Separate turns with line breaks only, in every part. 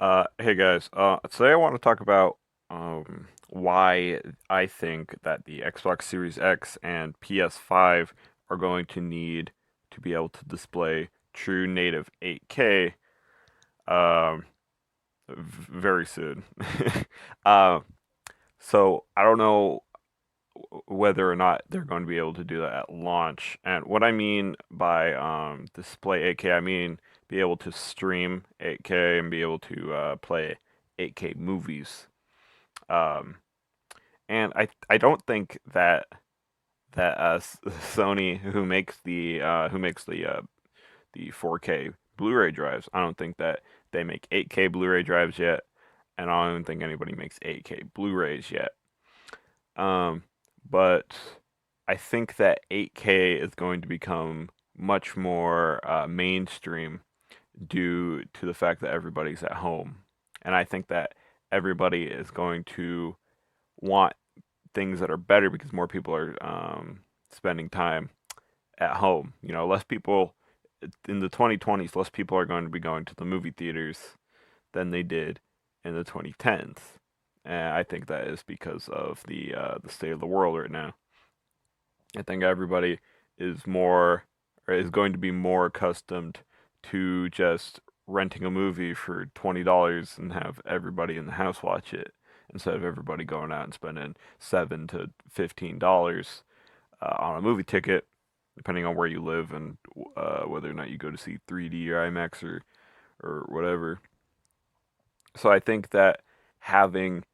Hey guys. Today I want to talk about why I think that the Xbox Series X and PS5 are going to need to be able to display true native 8K um, very soon. Uh, so I don't know whether or not they're going to be able to do that at launch. And what I mean by display 8K, I mean be able to stream 8K and be able to play 8K movies. Um, and I don't think that Sony who makes the 4K Blu-ray drives, I don't think that they make 8K Blu-ray drives yet, and I don't even think anybody makes 8K Blu-rays yet. Um, but I think that 8K is going to become much more mainstream due to the fact that everybody's at home. And I think that everybody is going to want things that are better because more people are spending time at home. Less people in the 2020s, less people are going to be going to the movie theaters than they did in the 2010s. And I think that is because of the state of the world right now. I think everybody is more or is going to be more accustomed to just renting a movie for $20 and have everybody in the house watch it instead of everybody going out and spending $7 to $15 on a movie ticket, depending on where you live and whether or not you go to see 3D or IMAX or whatever. So I think that having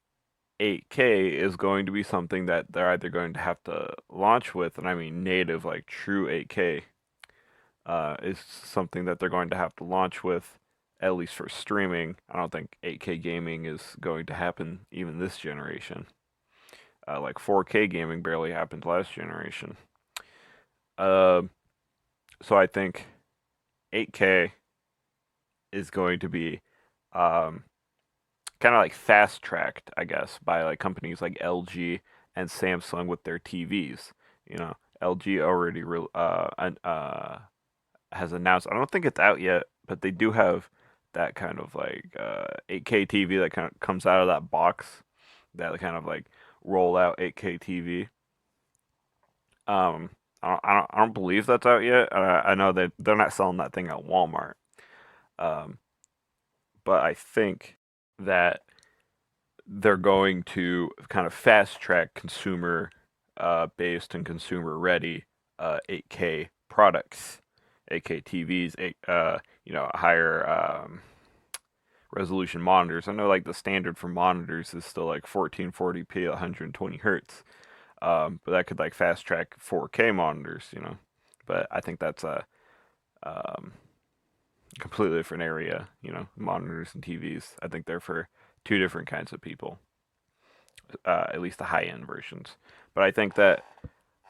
8K is going to be something that they're either going to have to launch with, and I mean native, like true 8K, is something that they're going to have to launch with, at least for streaming. I don't think 8K gaming is going to happen even this generation. Like 4K gaming barely happened last generation. Uh, so I think 8K is going to be um, kind of like fast tracked, I guess, by like companies like LG and Samsung with their TVs. LG already has announced. I don't think it's out yet, but they do have that kind of like 8K TV that kind of comes out of that box. That kind of like roll out 8K TV. Um, I don't believe that's out yet. I know that they're not selling that thing at Walmart. Um, but I think that they're going to kind of fast track consumer based and consumer ready 8K products, 8K TVs, higher resolution monitors. I know like the standard for monitors is still like 1440p at 120 hertz, but that could like fast track 4K monitors. But I think that's a um, completely different area. Monitors and TVs. I think they're for two different kinds of people, at least the high end versions. But I think that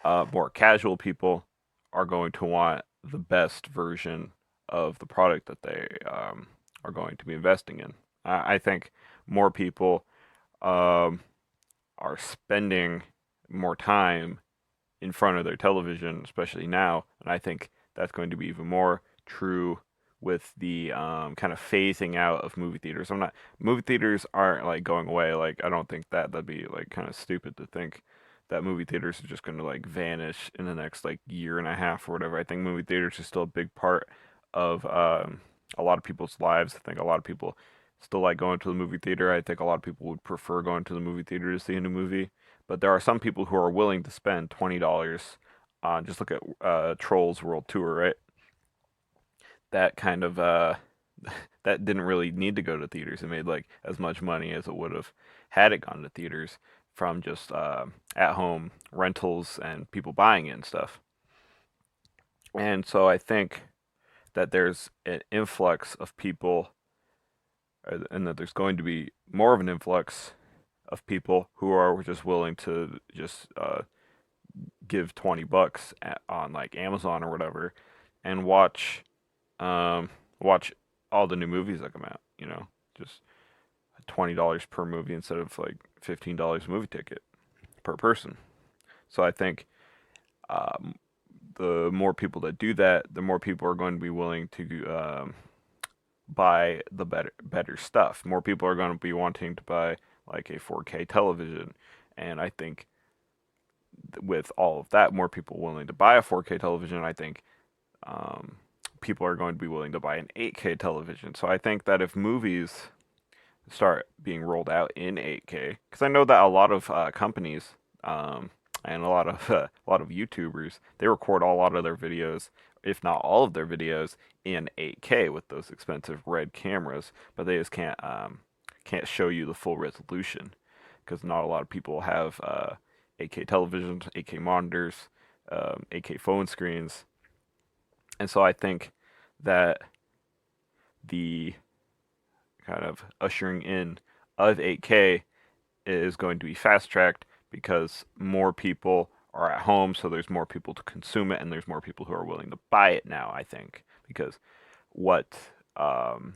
more casual people are going to want the best version of the product that they are going to be investing in. I think more people um, are spending more time in front of their television, especially now, and I think that's going to be even more true with the kind of phasing out of movie theaters. Movie theaters aren't like going away. Like I don't think that'd be like kind of stupid to think that movie theaters are just going to like vanish in the next like year and a half or whatever. I think movie theaters are still a big part of a lot of people's lives. I think a lot of people still like going to the movie theater. I think a lot of people would prefer going to the movie theater to see a new movie. But there are some people who are willing to spend $20 on just look at Trolls World Tour, right? That kind of that didn't really need to go to theaters. It made like as much money as it would have had it gone to theaters from just at home rentals and people buying it and stuff. And so I think that there's an influx of people, and that there's going to be more of an influx of people who are just willing to just give $20 on like Amazon or whatever and watch all the new movies that come out. Just $20 per movie instead of like $15 a movie ticket per person. So I think um, the more people that do that, the more people are going to be willing to buy the better stuff. More people are going to be wanting to buy like a 4K television, and I think with all of that, more people willing to buy a 4K television. I think um, people are going to be willing to buy an 8K television. So I think that if movies start being rolled out in 8K, because I know that a lot of companies and a lot of YouTubers, they record a lot of their videos, if not all of their videos, in 8K with those expensive red cameras, but they just can't show you the full resolution because not a lot of people have 8K televisions, 8K monitors, 8K phone screens, and so I think that the kind of ushering in of 8K is going to be fast tracked because more people are at home, so there's more people to consume it, and there's more people who are willing to buy it now. I think because what um,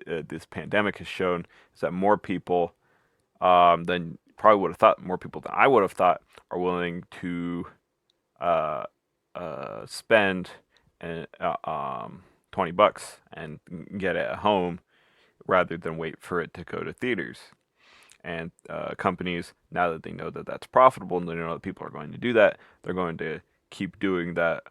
this pandemic has shown is that more people than probably would have thought, more people than I would have thought, are willing to uh, spend uh, um, $20 and get it at home rather than wait for it to go to theaters. And companies, now that they know that that's profitable and they know that people are going to do that, they're going to keep doing that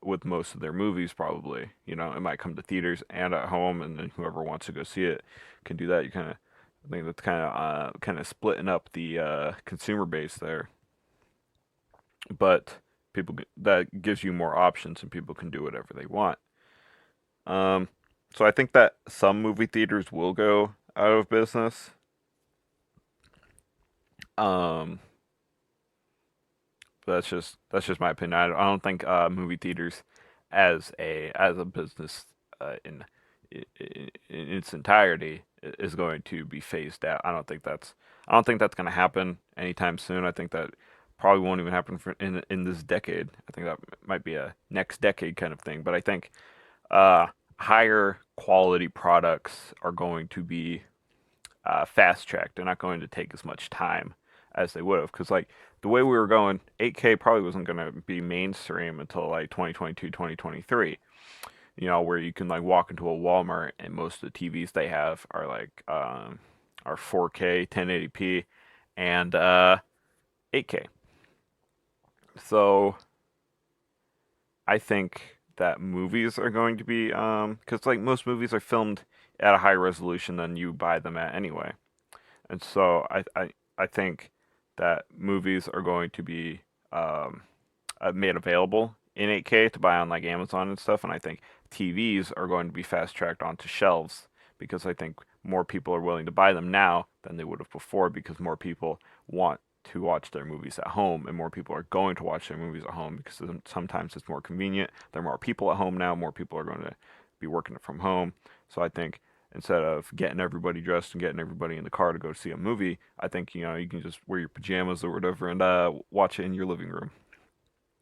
with most of their movies. Probably, it might come to theaters and at home, and then whoever wants to go see it can do that. I think that's kind of splitting up the consumer base there, but that gives you more options, and people can do whatever they want. Um, so I think that some movie theaters will go out of business. Um, that's just my opinion. I don't think movie theaters as a business in its entirety is going to be phased out. I don't think that's going to happen anytime soon. I think that probably won't even happen in this decade. I think that might be a next decade kind of thing. But I think uh, higher quality products are going to be fast tracked. They're not going to take as much time as they would have. Because, like, the way we were going, 8K probably wasn't going to be mainstream until like 2022, 2023. Where you can like walk into a Walmart and most of the TVs they have are like are 4K, 1080p, and 8K. So I think that movies are going to be because like most movies are filmed at a higher resolution than you buy them at anyway. And so I think that movies are going to be um, made available in 8K to buy on like Amazon and stuff. And I think TVs are going to be fast tracked onto shelves because I think more people are willing to buy them now than they would have before because more people want to watch their movies at home and more people are going to watch their movies at home because sometimes it's more convenient. There are more people at home now. More people are going to be working from home. So I think instead of getting everybody dressed and getting everybody in the car to go see a movie, I think you can just wear your pajamas or whatever and watch it in your living room.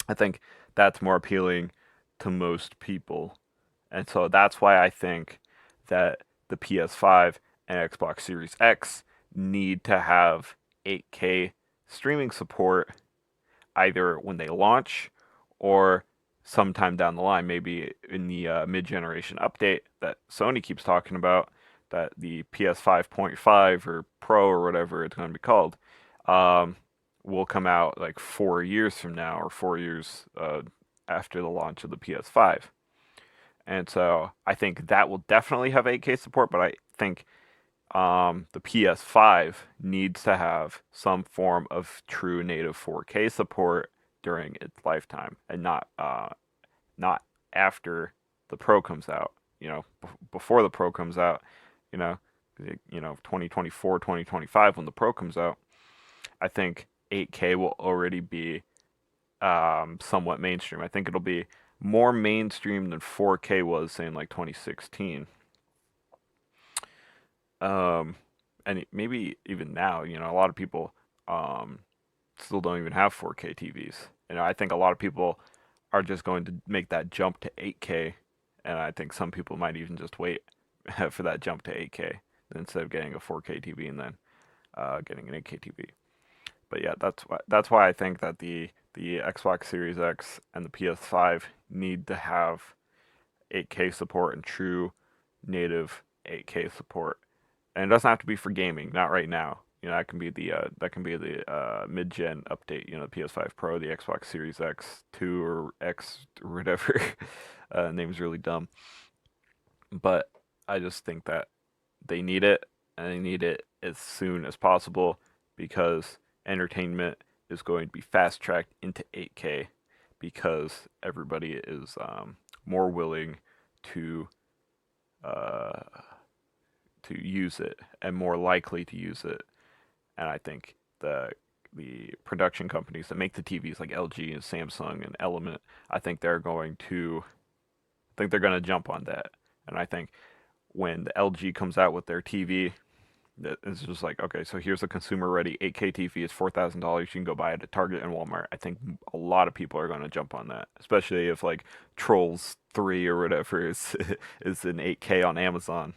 I think that's more appealing to most people. And so that's why I think that the PS5 and Xbox Series X need to have 8K streaming support either when they launch or sometime down the line, maybe in the mid generation update that Sony keeps talking about, that the PS 5.5 or Pro or whatever it's going to be called um, will come out like 4 years from now or 4 years after the launch of the PS5. And so I think that will definitely have 8K support, but I think the PS5 needs to have some form of true native 4K support during its lifetime, and not after the Pro comes out. Before the Pro comes out, you know, 2024, 2025 when the Pro comes out, I think 8K will already be somewhat mainstream. I think it'll be more mainstream than 4K was, say, in like 2016. Um, and maybe even now, a lot of people um, still don't even have 4K TVs. I think a lot of people are just going to make that jump to 8K, and I think some people might even just wait for that jump to 8K instead of getting a 4K TV and then getting an 8K TV. But yeah, that's why I think that the Xbox Series X and the PS5 need to have 8K support and true native 8K support, and it doesn't have to be for gaming. Not right now. That can be the mid-gen update. The PS5 Pro, the Xbox Series X, 2 or X or whatever. Name's really dumb, but I just think that they need it, and they need it as soon as possible because entertainment is going to be fast tracked into 8K because everybody is more willing to uh, use it and more likely to use it. And I think the production companies that make the TVs like LG and Samsung and Element, I think they're going to jump on that. And I think when the LG comes out with their TV, it's just like, okay, so here's a consumer ready 8K TV. It's $4,000. You can go buy it at Target and Walmart. I think a lot of people are going to jump on that, especially if like Trolls 3 or whatever is is in 8K on Amazon.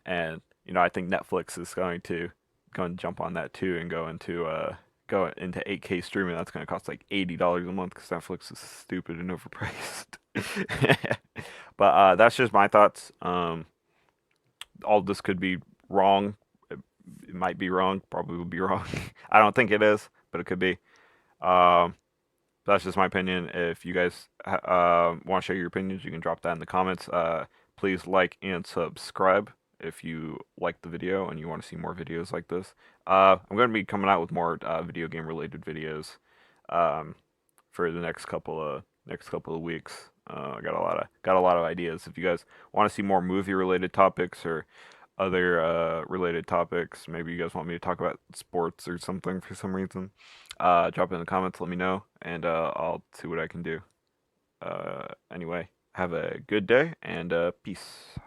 And I think Netflix is going to jump on that too and go into 8K streaming. That's going to cost like $80 a month because Netflix is stupid and overpriced. But that's just my thoughts. All this could be wrong. It might be wrong. Probably will be wrong. I don't think it is, but it could be. Um, that's just my opinion. If you guys want to share your opinions, you can drop that in the comments. Please like and subscribe if you like the video and you want to see more videos like this. I'm going to be coming out with more video game related videos um, for the next couple of weeks. I got a lot of ideas. If you guys want to see more movie related topics or other related topics, maybe you guys want me to talk about sports or something for some reason, drop it in the comments. Let me know, and I'll see what I can do. Anyway, have a good day and peace.